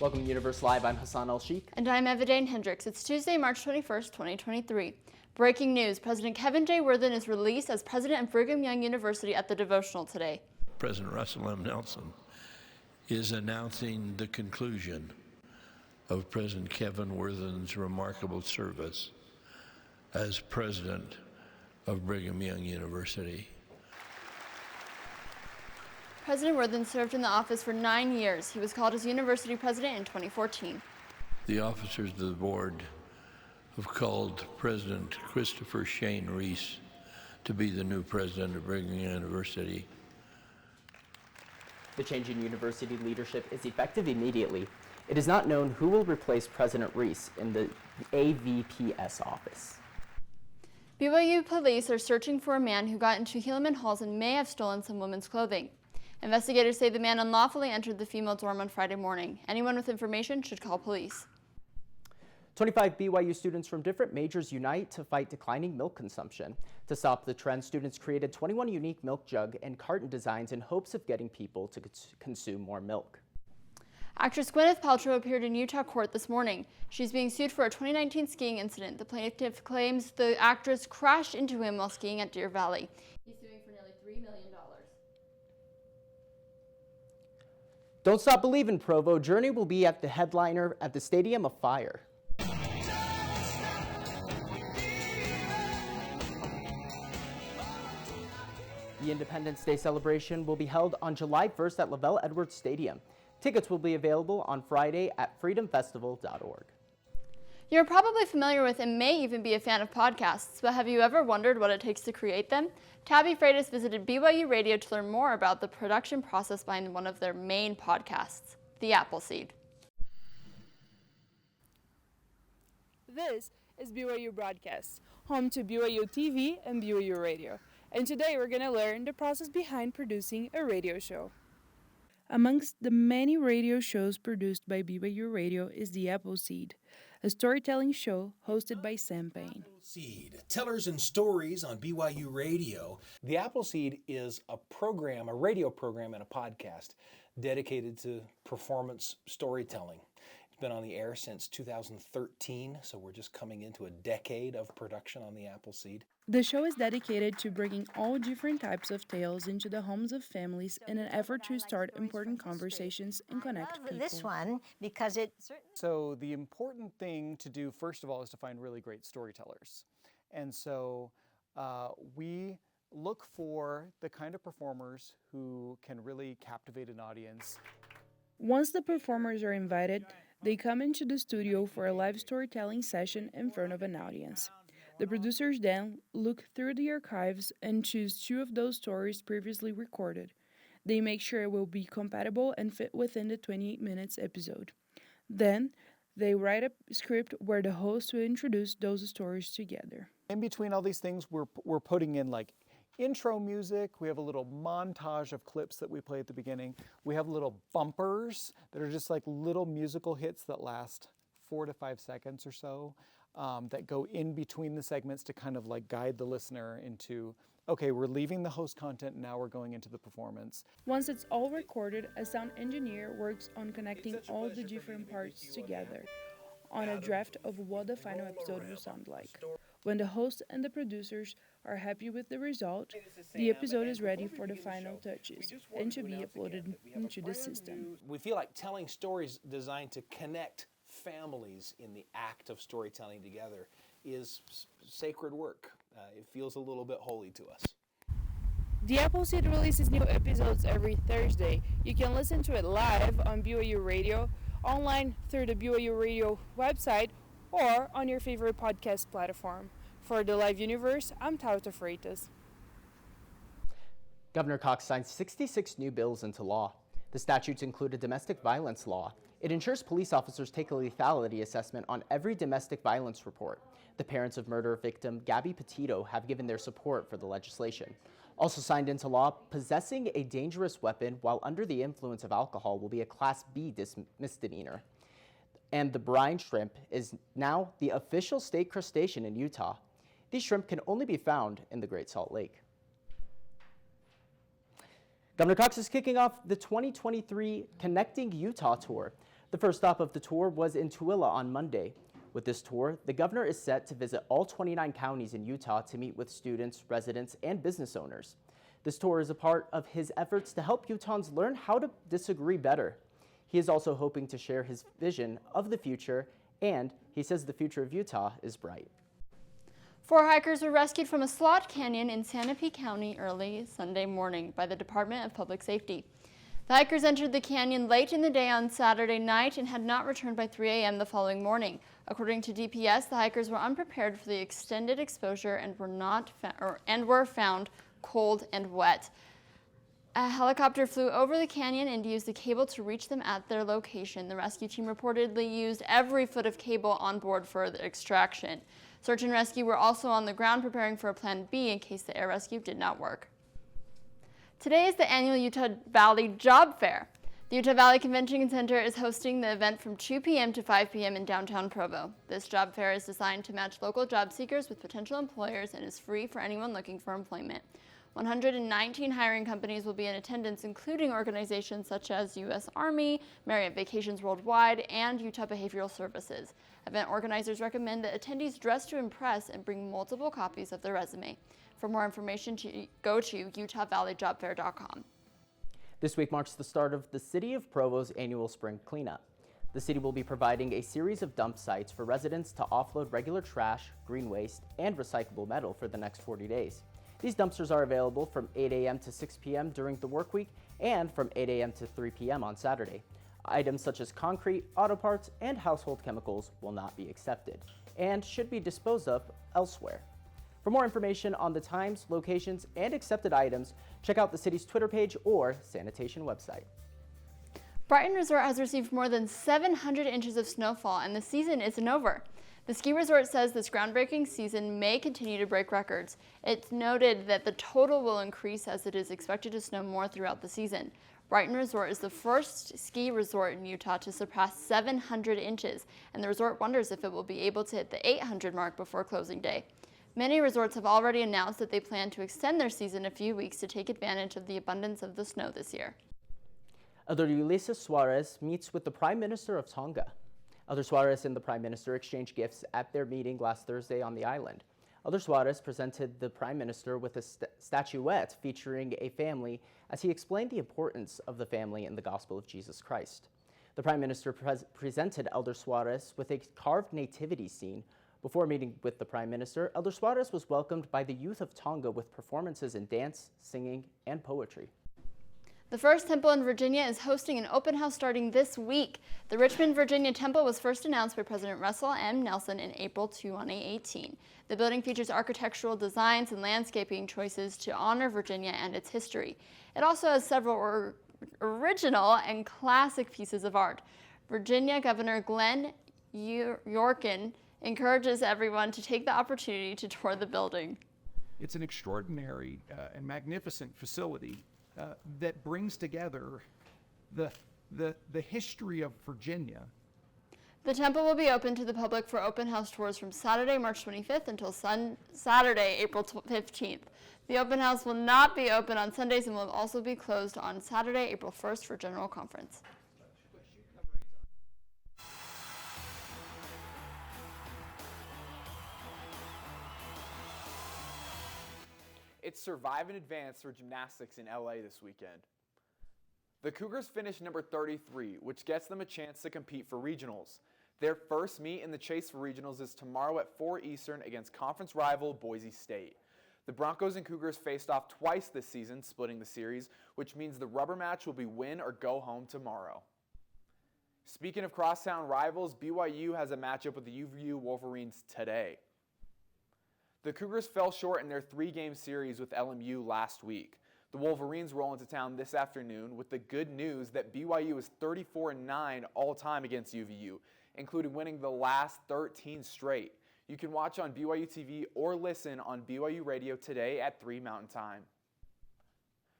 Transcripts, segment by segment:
Welcome to Universe Live. I'm Hassan El-Sheikh. And I'm Evadane Hendricks. It's Tuesday, March 21st, 2023. Breaking news, President Kevin J. Worthen is released as president of Brigham Young University at the devotional today. President Russell M. Nelson is announcing the conclusion of President Kevin Worthen's remarkable service as president of Brigham Young University. President Worthen served in the office for 9 years. He was called as university president in 2014. The officers of the board have called President Christopher Shane Reese to be the new president of Brigham Young University. The change in university leadership is effective immediately. It is not known who will replace President Reese in the AVPS office. BYU police are searching for a man who got into Helaman Halls and may have stolen some women's clothing. Investigators say the man unlawfully entered the female dorm on Friday morning. Anyone with information should call police. 25 BYU students from different majors unite to fight declining milk consumption. To stop the trend, students created 21 unique milk jug and carton designs in hopes of getting people to consume more milk. Actress Gwyneth Paltrow appeared in Utah court this morning. She's being sued for a 2019 skiing incident. The plaintiff claims the actress crashed into him while skiing at Deer Valley. He's suing for nearly $3 million. Don't Stop Believin' Provo. Journey will be at the headliner at the Stadium of Fire. The Independence Day celebration will be held on July 1st at Lavelle Edwards Stadium. Tickets will be available on Friday at freedomfestival.org. You're probably familiar with and may even be a fan of podcasts, but have you ever wondered what it takes to create them? Tabby Freitas visited BYU Radio to learn more about the production process behind one of their main podcasts, The Appleseed. This is BYU Broadcasts, home to BYU TV and BYU Radio. And today we're going to learn the process behind producing a radio show. Amongst the many radio shows produced by BYU Radio is The Appleseed, a storytelling show hosted by Sam Payne. Appleseed, Tellers and Stories on BYU Radio. The Appleseed is a program, a radio program and a podcast dedicated to performance storytelling. It's been on the air since 2013, so we're just coming into a decade of production on The Appleseed. The show is dedicated to bringing all different types of tales into the homes of families in an effort to start important conversations and connect people. This one because it. So the important thing to do first of all is to find really great storytellers. And so we look for the kind of performers who can really captivate an audience. Once the performers are invited, they come into the studio for a live storytelling session in front of an audience. The producers then look through the archives and choose 2 of those stories previously recorded. They make sure it will be compatible and fit within the 28 minutes episode. Then, they write a script where the host will introduce those stories together. In between all these things, we're putting in like intro music. We have a little montage of clips that we play at the beginning. We have little bumpers that are just like little musical hits that last 4 to 5 seconds or so. That go in between the segments to kind of like guide the listener into, okay, we're leaving the host content, now we're going into the performance. Once it's all recorded, a sound engineer works on connecting all the different parts together on a draft of what the final episode will sound like. When the host and the producers are happy with the result, the episode is ready for the final touches and to be uploaded into the system. We feel like telling stories designed to connect families in the act of storytelling together is sacred work. It feels a little bit holy to us. The Appleseed releases new episodes every Thursday. You can listen to it live on BYU Radio, online through the BYU Radio website, or on your favorite podcast platform. For the Live Universe, I'm Tauta Freitas. Governor Cox signed 66 new bills into law. The statutes include a domestic violence law. It ensures police officers take a lethality assessment on every domestic violence report. The parents of murder victim Gabby Petito have given their support for the legislation. Also signed into law, possessing a dangerous weapon while under the influence of alcohol will be a Class B misdemeanor. And the brine shrimp is now the official state crustacean in Utah. These shrimp can only be found in the Great Salt Lake. Governor Cox is kicking off the 2023 Connecting Utah Tour. The first stop of the tour was in Tooele on Monday. With this tour, the governor is set to visit all 29 counties in Utah to meet with students, residents, and business owners. This tour is a part of his efforts to help Utahns learn how to disagree better. He is also hoping to share his vision of the future, and he says the future of Utah is bright. 4 hikers were rescued from a slot canyon in Sanpete County early Sunday morning by the Department of Public Safety. The hikers entered the canyon late in the day on Saturday night and had not returned by 3 a.m. the following morning. According to DPS, the hikers were unprepared for the extended exposure and were found cold and wet. A helicopter flew over the canyon and used the cable to reach them at their location. The rescue team reportedly used every foot of cable on board for the extraction. Search and rescue were also on the ground preparing for a plan B in case the air rescue did not work. Today is the annual Utah Valley Job Fair. The Utah Valley Convention Center is hosting the event from 2 p.m. to 5 p.m. in downtown Provo. This job fair is designed to match local job seekers with potential employers and is free for anyone looking for employment. 119 hiring companies will be in attendance, including organizations such as U.S. Army, Marriott Vacations Worldwide, and Utah Behavioral Services. Event organizers recommend that attendees dress to impress and bring multiple copies of their resume. For more information, go to utahvalleyjobfair.com. This week marks the start of the City of Provo's annual spring cleanup. The city will be providing a series of dump sites for residents to offload regular trash, green waste, and recyclable metal for the next 40 days. These dumpsters are available from 8 a.m. to 6 p.m. during the work week and from 8 a.m. to 3 p.m. on Saturday. Items such as concrete, auto parts, and household chemicals will not be accepted and should be disposed of elsewhere. For more information on the times, locations, and accepted items, check out the city's Twitter page or sanitation website. Brighton Resort has received more than 700 inches of snowfall, and the season isn't over. The ski resort says this groundbreaking season may continue to break records. It's noted that the total will increase as it is expected to snow more throughout the season. Brighton Resort is the first ski resort in Utah to surpass 700 inches, and the resort wonders if it will be able to hit the 800 mark before closing day. Many resorts have already announced that they plan to extend their season a few weeks to take advantage of the abundance of the snow this year. Elder Ulysses Suarez meets with the Prime Minister of Tonga. Elder Suarez and the Prime Minister exchanged gifts at their meeting last Thursday on the island. Elder Suarez presented the Prime Minister with a statuette featuring a family as he explained the importance of the family in the gospel of Jesus Christ. The Prime Minister presented Elder Suarez with a carved nativity scene. Before meeting with the Prime Minister, Elder Suarez was welcomed by the youth of Tonga with performances in dance, singing, and poetry. The First Temple in Virginia is hosting an open house starting this week. The Richmond, Virginia Temple was first announced by President Russell M. Nelson in April 2018. The building features architectural designs and landscaping choices to honor Virginia and its history. It also has several original and classic pieces of art. Virginia Governor Glenn Youngkin encourages everyone to take the opportunity to tour the building. It's an extraordinary and magnificent facility that brings together the history of Virginia. The temple will be open to the public for open house tours from Saturday, March 25th until Saturday, April 15th. The open house will not be open on Sundays and will also be closed on Saturday, April 1st for general conference. It's Survive and Advance for gymnastics in LA this weekend. The Cougars finished number 33, which gets them a chance to compete for regionals. Their first meet in the chase for regionals is tomorrow at 4 Eastern against conference rival Boise State. The Broncos and Cougars faced off twice this season, splitting the series, which means the rubber match will be win or go home tomorrow. Speaking of crosstown rivals, BYU has a matchup with the UVU Wolverines today. The Cougars fell short in their 3-game series with LMU last week. The Wolverines roll into town this afternoon with the good news that BYU is 34-9 all-time against UVU, including winning the last 13 straight. You can watch on BYU TV or listen on BYU Radio today at 3 Mountain Time.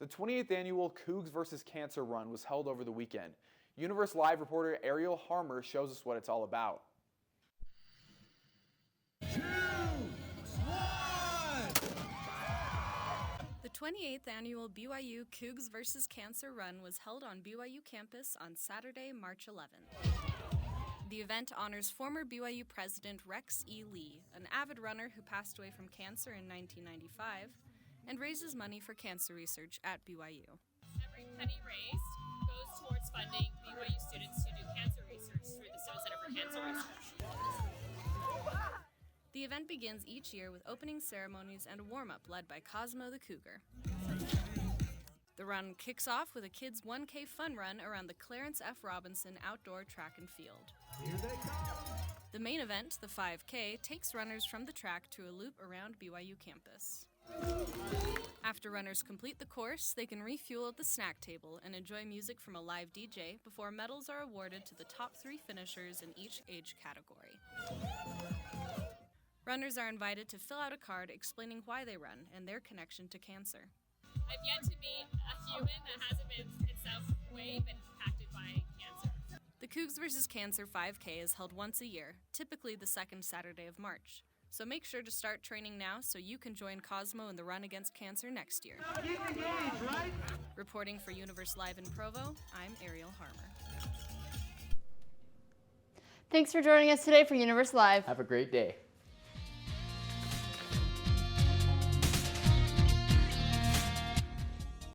The 28th annual Cougs vs. Cancer Run was held over the weekend. Universe Live reporter Ariel Harmer shows us what it's all about. The 28th annual BYU Cougs vs. Cancer Run was held on BYU campus on Saturday, March 11th. The event honors former BYU President Rex E. Lee, an avid runner who passed away from cancer in 1995, and raises money for cancer research at BYU. Every penny raised goes towards funding BYU students who do cancer research through the Stone Center for Cancer Research. The event begins each year with opening ceremonies and a warm-up led by Cosmo the Cougar. The run kicks off with a kids' 1K fun run around the Clarence F. Robinson Outdoor Track and Field. The main event, the 5K, takes runners from the track to a loop around BYU campus. After runners complete the course, they can refuel at the snack table and enjoy music from a live DJ before medals are awarded to the top 3 finishers in each age category. Runners are invited to fill out a card explaining why they run and their connection to cancer. I've yet to meet a human that hasn't been in some way been impacted by cancer. The Cougs vs. Cancer 5K is held once a year, typically the second Saturday of March. So make sure to start training now so you can join Cosmo in the run against cancer next year. Keep engaged, right? Reporting for Universe Live in Provo, I'm Ariel Harmer. Thanks for joining us today for Universe Live. Have a great day.